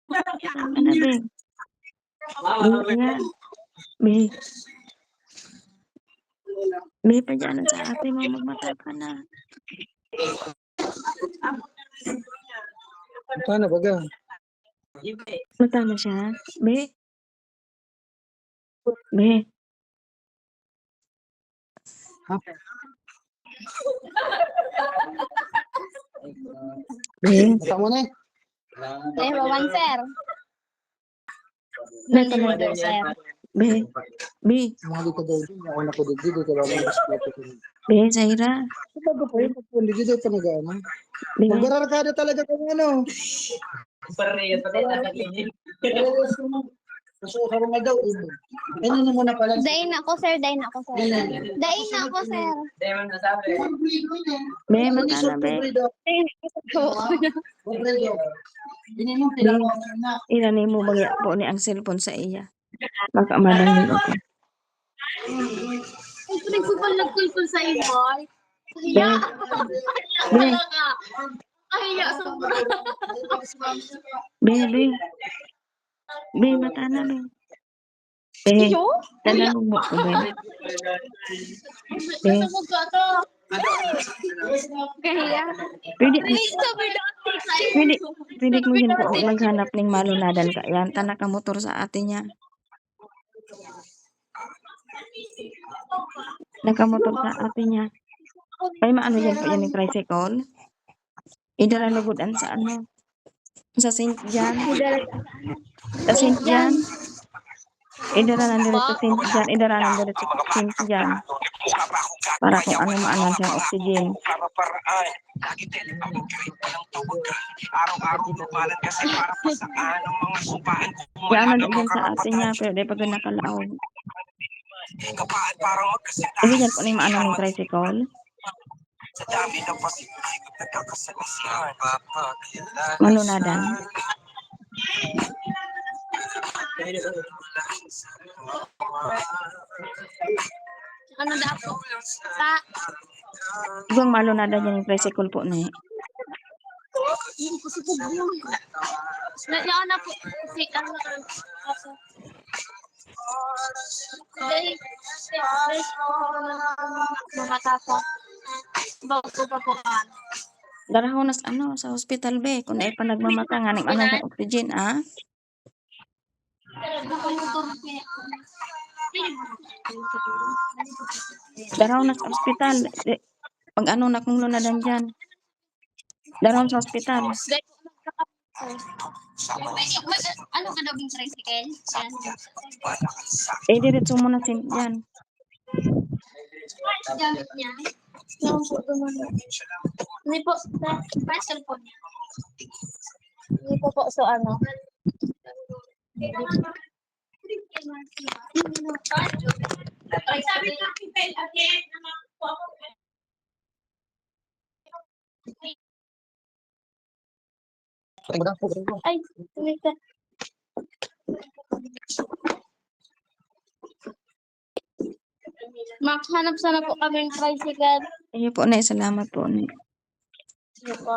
Saan ka na, be? Be, ayan. Be. Be, padyanan sa ate mo, magmata ka na. Paano ba ga? Mata na siya? Be? Be? Ha? Be? Mata mo na eh. Ay, wawan, sir. Be, Nandun pala. daw, sir. Be? Be? Mahali ka daw. Ako na ko dito ka lang ng respeto ko. Be, Zaira? Sabi ko yun, pag dito pa nag-ano. Be? Magbararkada talaga kung ano. Pareho pa rin nakalinya. Gusto ko nga daw. Ano na muna pala. Dain ako, sir. Dain ako, sir. Dain ako, sir. Hindi mo nasabi. Be, mata na, be. Dain ako. Ilani mo bagya po ni ang cellphone sa iya. Baka madangin ako. Ay, nagkulkul sa iyo, boy. Be? Be? Kahiya sa Be, be? Be, mata na, be. Be, tatanong mo ko, be. Be, Masabog ka to. Kahiya. pwede, Pwede. pwede mo yun po maghanap ng malunadan ka. Yan, tanak ka motor sa ate niya. Nakamotor sa ate niya. Ay, maano yan po yan yung tricycle? Idara lugudan sa ano? Sa St. John? Sa St. John? Idara nandito sa St. John. Idara nandito sa St. John. Para kung ano maanan siyang oxygen. Yan na dyan sa ate niya. Pero di pa nakalaog. Hindi yan po na yung maanan ng tricycle. Malunadan. Ano dapat? Ta. Ibang malunadan yan yung tricycle po na eh. Nandiyan na po. Si, ano na. Mamatasa. Bago pa po. Darahonas ano sa hospital be. Kung na pa nagmamata nga ng ano ng oxygen ah. Darahonas hospital. Pag ano na kung lunadan dyan. Darahon sa hospital. Ano ka daw yung tricycle? Eh, diretso mo na dyan. Gamit niya. Yung photo mo niya. Hindi po, sa cellphone niya. Hindi po po, so ano. Ay, tumita. Max, hanap sana po kami ng tricycle. Ayun po na salamat po. Sige po.